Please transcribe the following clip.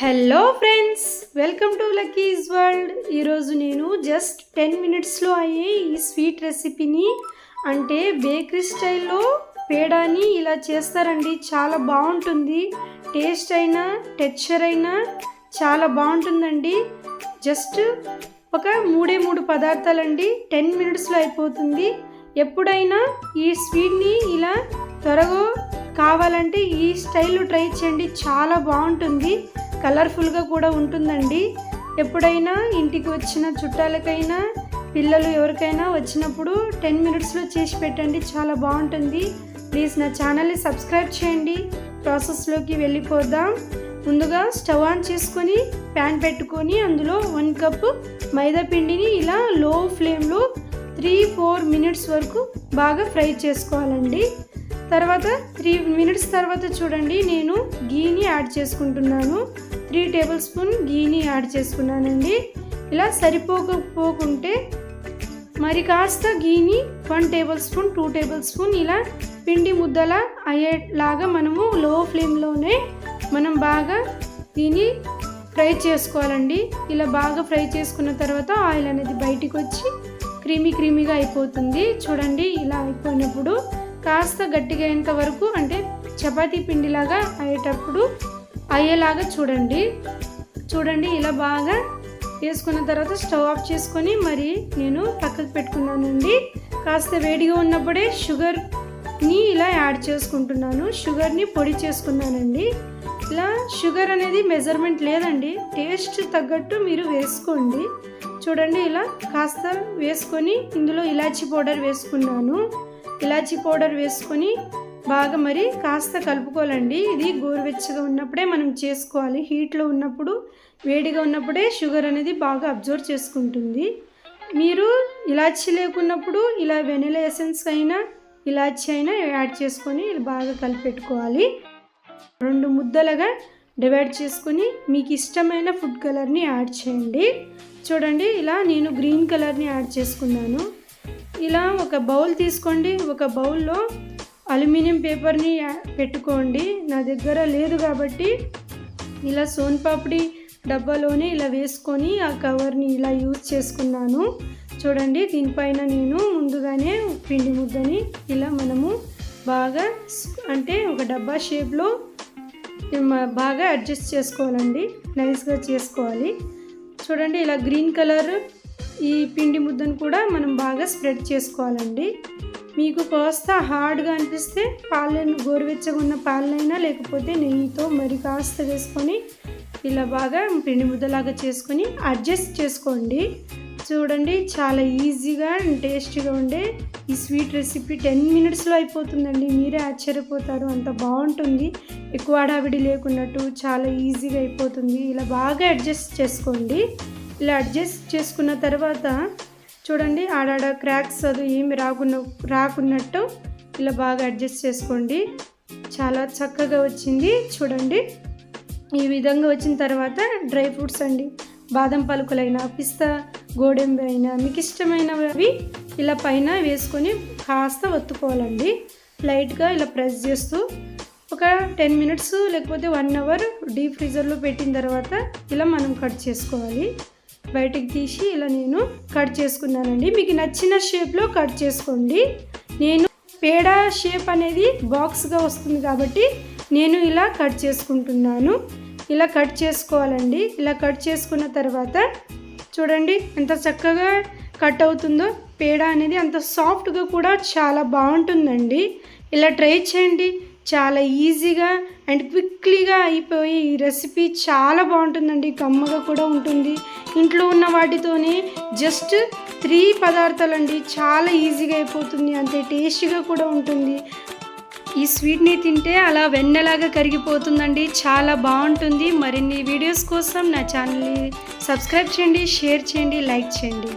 Hello friends, welcome to Lucky's world. ఈరోజు నేను just 10 మినిట్స్లో అయ్యే ఈ స్వీట్ రెసిపీని అంటే బేకరీ స్టైల్లో పేడాని ఇలా చేస్తారండి. చాలా బాగుంటుంది. టేస్ట్ అయినా టెక్స్చర్ అయినా చాలా బాగుంటుందండి. జస్ట్ ఒక మూడు పదార్థాలండి. 10 మినిట్స్లో అయిపోతుంది. ఎప్పుడైనా ఈ స్వీట్ని ఇలా త్వరగా కావాలంటే ఈ స్టైల్లో ట్రై చేయండి. చాలా బాగుంటుంది. కలర్ఫుల్గా కూడా ఉంటుందండి. ఎప్పుడైనా ఇంటికి వచ్చిన చుట్టాలకైనా పిల్లలు ఎవరికైనా వచ్చినప్పుడు 10 మినిట్స్లో చేసి పెట్టండి. చాలా బాగుంటుంది. ప్లీజ్ నా ఛానల్ని సబ్స్క్రైబ్ చేయండి. ప్రాసెస్లోకి వెళ్ళిపోదాం. ముందుగా స్టవ్ ఆన్ చేసుకొని ప్యాన్ పెట్టుకొని అందులో 1 కప్పు మైదా పిండిని ఇలా లో ఫ్లేమ్లో 3-4 మినిట్స్ వరకు బాగా ఫ్రై చేసుకోవాలండి. తర్వాత 3 మినిట్స్ తర్వాత చూడండి, నేను గీని యాడ్ చేసుకుంటున్నాను. 3 టేబుల్ స్పూన్ గీని యాడ్ చేసుకున్నానండి. ఇలా సరిపోకపోకుంటే మరి కాస్త గీని 1 టేబుల్ స్పూన్ 2 టేబుల్ స్పూన్ ఇలా పిండి ముద్దలా అయ్యేలాగా మనము లో ఫ్లేమ్లోనే మనం బాగా దీన్ని ఫ్రై చేసుకోవాలండి. ఇలా బాగా ఫ్రై చేసుకున్న తర్వాత ఆయిల్ అనేది బయటికి వచ్చి క్రీమీగా అయిపోతుంది. చూడండి, ఇలా అయిపోయినప్పుడు కాస్త గట్టిగా అయ్యేంత వరకు అంటే చపాతీ పిండిలాగా అయ్యేలాగా చూడండి. ఇలా బాగా వేసుకున్న తర్వాత స్టవ్ ఆఫ్ చేసుకొని మరి నేను పక్కకు పెట్టుకున్నానండి. కాస్త వేడిగా ఉన్నప్పుడే షుగర్ని ఇలా యాడ్ చేసుకుంటున్నాను. షుగర్ని పొడి చేసుకున్నానండి. ఇలా షుగర్ అనేది మెజర్మెంట్ లేదండి, టేస్ట్ తగ్గట్టు మీరు వేసుకోండి. చూడండి, ఇలా కాస్త వేసుకొని ఇందులో ఇలాచీ పౌడర్ వేసుకున్నాను. ఇలాచీ పౌడర్ వేసుకొని బాగా మరి కాస్త కలుపుకోవాలండి. ఇది గోరువెచ్చగా ఉన్నప్పుడే మనం చేసుకోవాలి. హీట్లో ఉన్నప్పుడు వేడిగా ఉన్నప్పుడే షుగర్ అనేది బాగా అబ్జర్వ్ చేసుకుంటుంది. మీరు ఇలాచీ లేకున్నప్పుడు ఇలా వెనిలా ఎసెన్స్ అయినా ఇలాచీ అయినా యాడ్ చేసుకొని బాగా కలిపెట్టుకోవాలి. 2 ముద్దలుగా డివైడ్ చేసుకొని మీకు ఇష్టమైన ఫుడ్ కలర్ని యాడ్ చేయండి. చూడండి, ఇలా నేను గ్రీన్ కలర్ని యాడ్ చేసుకున్నాను. ఇలా ఒక బౌల్ తీసుకోండి. ఒక బౌల్లో అల్యూమినియం పేపర్ని పెట్టుకోండి. నా దగ్గర లేదు కాబట్టి ఇలా సోన్ పాపిడి డబ్బాలోనే ఇలా వేసుకొని ఆ కవర్ని ఇలా యూజ్ చేసుకున్నాను. చూడండి, దీనిపైన నేను ముందుగానే పిండి ముద్దని ఇలా మనము బాగా అంటే ఒక డబ్బా షేప్లో బాగా అడ్జస్ట్ చేసుకోవాలండి. నైస్గా చేసుకోవాలి. చూడండి, ఇలా గ్రీన్ కలర్ ఈ పిండి ముద్దను కూడా మనం బాగా స్ప్రెడ్ చేసుకోవాలండి. మీకు కాస్త హార్డ్గా అనిపిస్తే పాలను గోరువెచ్చగా ఉన్న పాలనైనా లేకపోతే నెయ్యితో మరి కాస్త వేసుకొని ఇలా బాగా పిండి ముద్దలాగా చేసుకొని అడ్జస్ట్ చేసుకోండి. చూడండి, చాలా ఈజీగా అండ్ టేస్టీగా ఉండే ఈ స్వీట్ రెసిపీ 10 మినిట్స్లో అయిపోతుందండి. మీరే ఆశ్చర్యపోతారు, అంత బాగుంటుంది. ఎక్కువ హడావిడి లేకున్నట్టు చాలా ఈజీగా అయిపోతుంది. ఇలా బాగా అడ్జస్ట్ చేసుకోండి. ఇలా అడ్జస్ట్ చేసుకున్న తర్వాత చూడండి, ఆడాడ క్రాక్స్ అది ఏమి రాకున్నట్టు ఇలా బాగా అడ్జస్ట్ చేసుకోండి. చాలా చక్కగా వచ్చింది. చూడండి, ఈ విధంగా వచ్చిన తర్వాత డ్రై ఫ్రూట్స్ అండి, బాదం పలుకులైనా పిస్తా గోడెంబి అయినా మీకు ఇష్టమైనవి ఇలా పైన వేసుకొని కాస్త ఒత్తుకోవాలండి. లైట్గా ఇలా ప్రెస్ చేస్తూ ఒక 10 మినిట్స్ లేకపోతే 1 అవర్ డీప్ ఫ్రీజర్లో పెట్టిన తర్వాత ఇలా మనం కట్ చేసుకోవాలి. బయటికి తీసి ఇలా నేను కట్ చేసుకున్నానండి. మీకు నచ్చిన షేప్లో కట్ చేసుకోండి. నేను పేడా షేప్ అనేది బాక్స్గా వస్తుంది కాబట్టి నేను ఇలా కట్ చేసుకుంటున్నాను. ఇలా కట్ చేసుకోవాలండి. ఇలా కట్ చేసుకున్న తర్వాత చూడండి ఎంత చక్కగా కట్ అవుతుందో. పేడా అనేది అంత సాఫ్ట్గా కూడా చాలా బాగుంటుందండి. ఇలా ట్రై చేయండి. చాలా ఈజీగా అండ్ క్విక్లీగా అయిపోయి ఈ రెసిపీ చాలా బాగుంటుందండి. కమ్మగా కూడా ఉంటుంది. ఇంట్లో ఉన్న వాటితోనే జస్ట్ 3 పదార్థాలండి. చాలా ఈజీగా అయిపోతుంది. అంతే టేస్టీగా కూడా ఉంటుంది. ఈ స్వీట్ని తింటే అలా వెన్నెలాగా కరిగిపోతుందండి. చాలా బాగుంటుంది. మరిన్ని వీడియోస్ కోసం నా ఛానల్ని సబ్స్క్రైబ్ చేయండి, షేర్ చేయండి, లైక్ చేయండి.